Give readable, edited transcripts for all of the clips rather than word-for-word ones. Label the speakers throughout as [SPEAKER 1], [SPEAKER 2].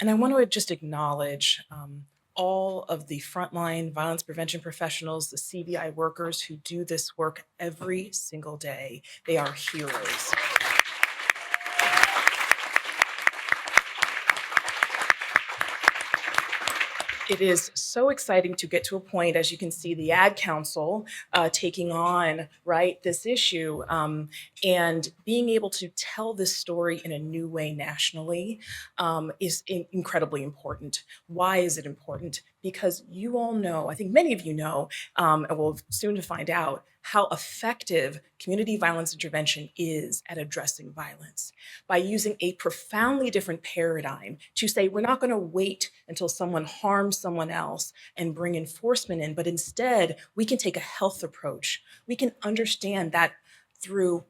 [SPEAKER 1] And I want to just acknowledge all of the frontline violence prevention professionals, the CVI workers who do this work every single day. They are heroes. It is so exciting to get to a point, as you can see, the Ad Council taking on this issue and being able to tell this story in a new way nationally is incredibly important. Why is it important? Because you all know, I think many of you know, and we'll soon to find out, how effective community violence intervention is at addressing violence by using a profoundly different paradigm to say we're not going to wait until someone harms someone else and bring enforcement in, but instead we can take a health approach. We can understand that through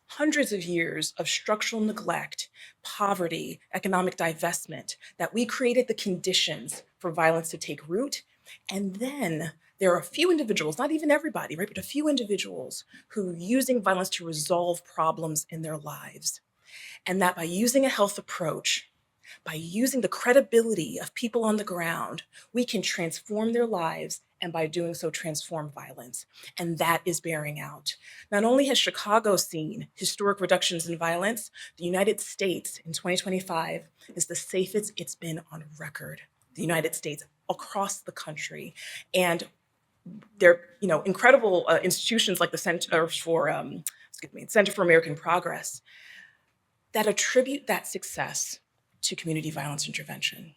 [SPEAKER 1] hundreds of years of structural neglect, poverty, economic divestment, that we created the conditions for violence to take root. And then there are a few individuals, not even everybody, right, but a few individuals who are using violence to resolve problems in their lives. And that by using a health approach, by using the credibility of people on the ground, we can transform their lives and by doing so transform violence. And that is bearing out. Not only has Chicago seen historic reductions in violence, the United States in 2025 is the safest it's been on record. The United States across the country. And there are incredible institutions like the Center for American Progress that attribute that success to community violence intervention.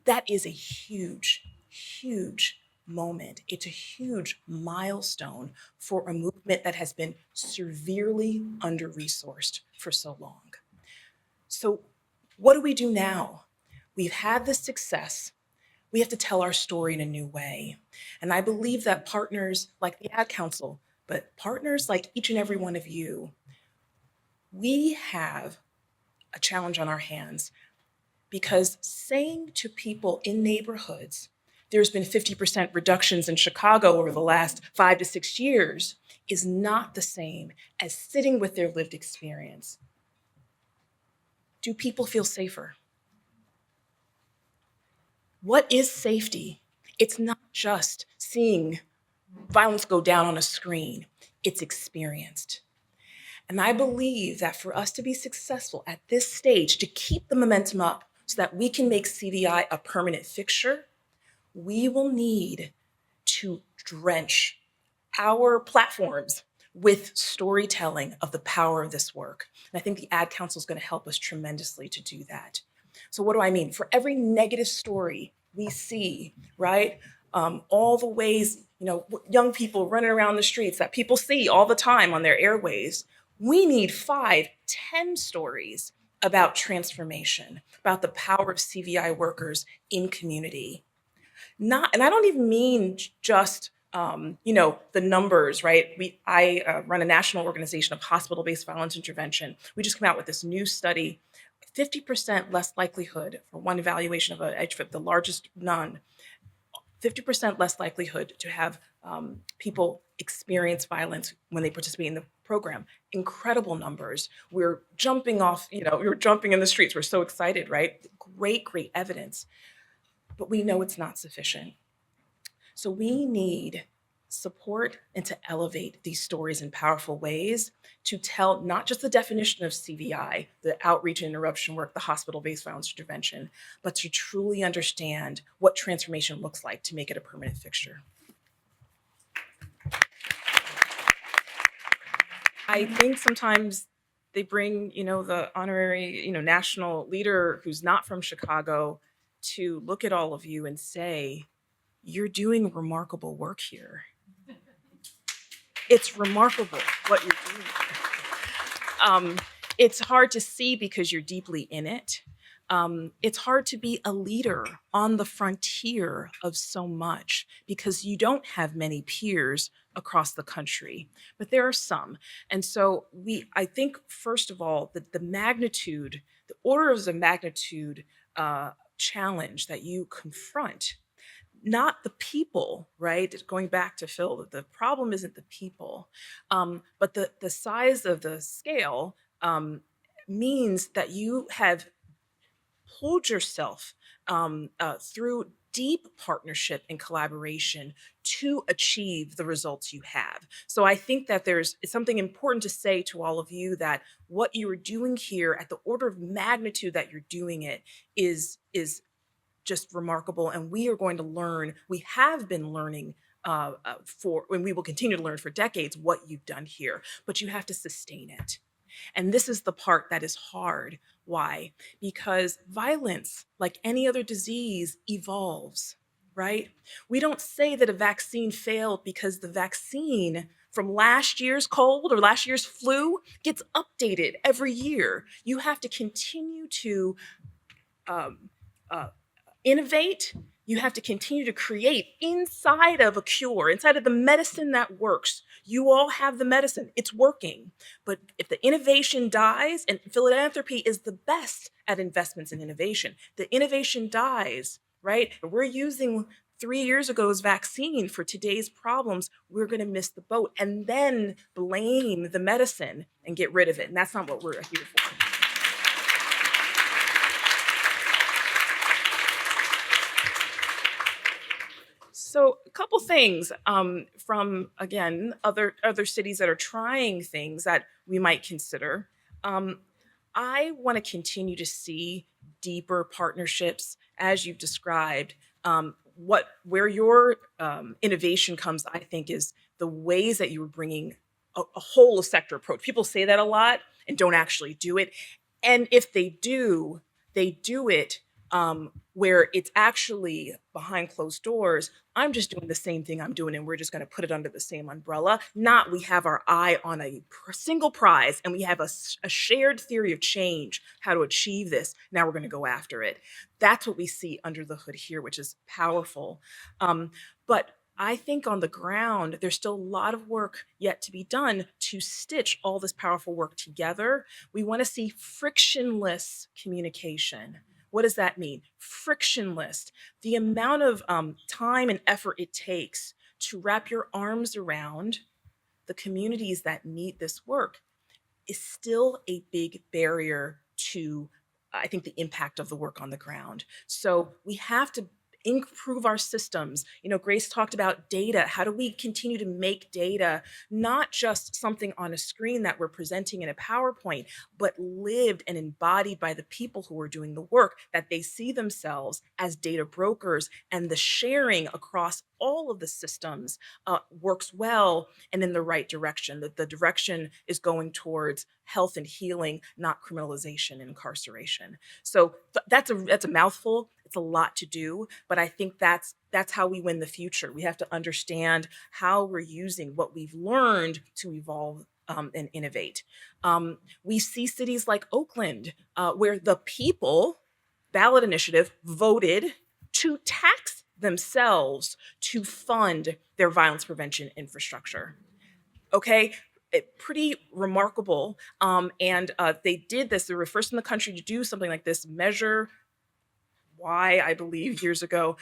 [SPEAKER 1] That is a huge, huge moment. It's a huge milestone for a movement that has been severely under-resourced for so long. So what do we do now? We've had this success. We have to tell our story in a new way. And I believe that partners like the Ad Council, but partners like each and every one of you, we have a challenge on our hands, because saying to people in neighborhoods, there's been 50% reductions in Chicago over the last 5 to 6 years is not the same as sitting with their lived experience. Do people feel safer? What is safety? It's not just seeing violence go down on a screen, it's experienced. And I believe that for us to be successful at this stage, to keep the momentum up so that we can make CVI a permanent fixture, we will need to drench our platforms with storytelling of the power of this work. And I think the Ad Council is going to help us tremendously to do that. So what do I mean? For every negative story we see, right? All the ways, young people running around the streets that people see all the time on their airways, we need 5, 10 stories about transformation, about the power of CVI workers in community. And I don't even mean just the numbers, right? I run a national organization of hospital-based violence intervention. We just came out with this new study, 50% less likelihood for one evaluation of a HFIP, the largest none, 50% less likelihood to have people experience violence when they participate in the program. Incredible numbers. We're jumping off, we were jumping in the streets. We're so excited, right? Great, great evidence. But we know it's not sufficient. So we need support and to elevate these stories in powerful ways to tell not just the definition of CVI, the outreach and interruption work, the hospital-based violence intervention, but to truly understand what transformation looks like to make it a permanent fixture. I think sometimes they bring, the honorary, national leader who's not from Chicago to look at all of you and say, you're doing remarkable work here. It's remarkable what you're doing. It's hard to see because you're deeply in it. It's hard to be a leader on the frontier of so much because you don't have many peers across the country, but there are some. And so I think, first of all, the magnitude, the orders of magnitude challenge that you confront, not the people, right? Going back to Phil, the problem isn't the people, but the size of the scale means that you have hold yourself through deep partnership and collaboration to achieve the results you have. So I think that it's something important to say to all of you, that what you are doing here at the order of magnitude that you're doing it is just remarkable. And we are going to learn, we have been learning and we will continue to learn for decades what you've done here, but you have to sustain it. And this is the part that is hard. Why? Because violence, like any other disease, evolves, right? We don't say that a vaccine failed because the vaccine from last year's cold or last year's flu gets updated every year. You have to continue to um, uh, innovate. You have to continue to create inside of a cure, inside of the medicine that works. You all have the medicine, it's working. But if the innovation dies, and philanthropy is the best at investments in innovation, the innovation dies, right? We're using 3 years ago's vaccine for today's problems, we're going to miss the boat and then blame the medicine and get rid of it. And that's not what we're here for. So a couple things from, again, other cities that are trying things that we might consider. Um, I want to continue to see deeper partnerships, as you've described. Where your innovation comes, I think, is the ways that you were bringing a whole sector approach. People say that a lot and don't actually do it. And if they do it where it's actually behind closed doors. I'm just doing the same thing I'm doing, and we're just going to put it under the same umbrella. Not we have our eye on a single prize, and we have a shared theory of change, how to achieve this. Now we're going to go after it. That's what we see under the hood here, which is powerful. But I think on the ground, there's still a lot of work yet to be done to stitch all this powerful work together. We want to see frictionless communication. What does that mean? Frictionless. The amount of time and effort it takes to wrap your arms around the communities that need this work is still a big barrier to, I think, the impact of the work on the ground. So we have to improve our systems. Grace talked about data. How do we continue to make data not just something on a screen that we're presenting in a PowerPoint, but lived and embodied by the people who are doing the work, that they see themselves as data brokers, and the sharing across all of the systems works well and in the right direction, that the direction is going towards health and healing, not criminalization and incarceration. So that's a mouthful. It's a lot to do, but I think that's how we win the future. We have to understand how we're using what we've learned to evolve and innovate. We see cities like Oakland, where the people, ballot initiative, voted to tax themselves to fund their violence prevention infrastructure. Okay, pretty remarkable. And they did this. They were first in the country to do something like this, Measure Y, I believe, years ago.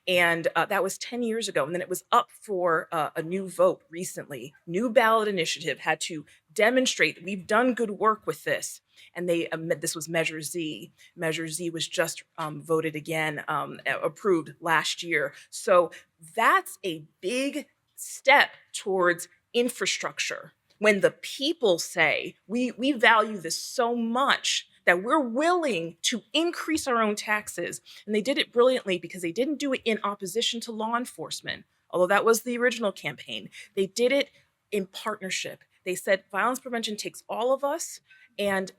[SPEAKER 1] And that was 10 years ago. And then it was up for a new vote recently. New ballot initiative had to demonstrate we've done good work with this. And this was Measure Z. Measure Z was just voted again, approved last year. So that's a big step towards infrastructure. When the people say, we value this so much that we're willing to increase our own taxes. And they did it brilliantly because they didn't do it in opposition to law enforcement, although that was the original campaign. They did it in partnership. They said violence prevention takes all of us, and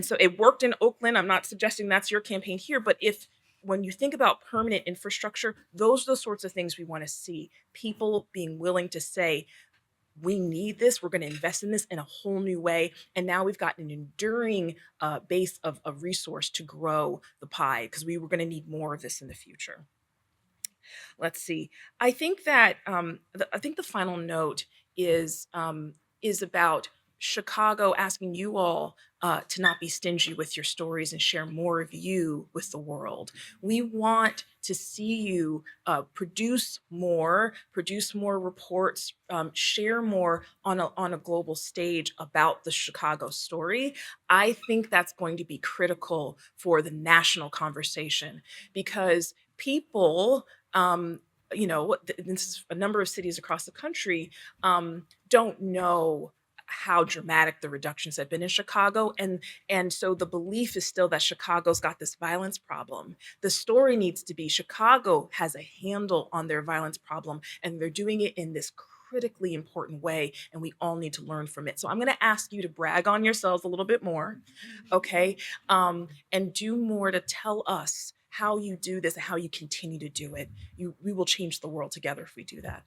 [SPEAKER 1] so it worked in Oakland. I'm not suggesting that's your campaign here, but when you think about permanent infrastructure, those are the sorts of things we want to see. People being willing to say, we need this. We're going to invest in this in a whole new way. And now we've got an enduring base of resource to grow the pie, because we were going to need more of this in the future. Let's see. I think that I think the final note is about Chicago asking you all to not be stingy with your stories and share more of you with the world. We want to see you produce more reports, share more on a global stage about the Chicago story. I think that's going to be critical for the national conversation because people, this is a number of cities across the country, don't know how dramatic the reductions have been in Chicago. And so the belief is still that Chicago's got this violence problem. The story needs to be Chicago has a handle on their violence problem, and they're doing it in this critically important way, and we all need to learn from it. So I'm going to ask you to brag on yourselves a little bit more, okay? And do more to tell us how you do this and how you continue to do it. We will change the world together if we do that.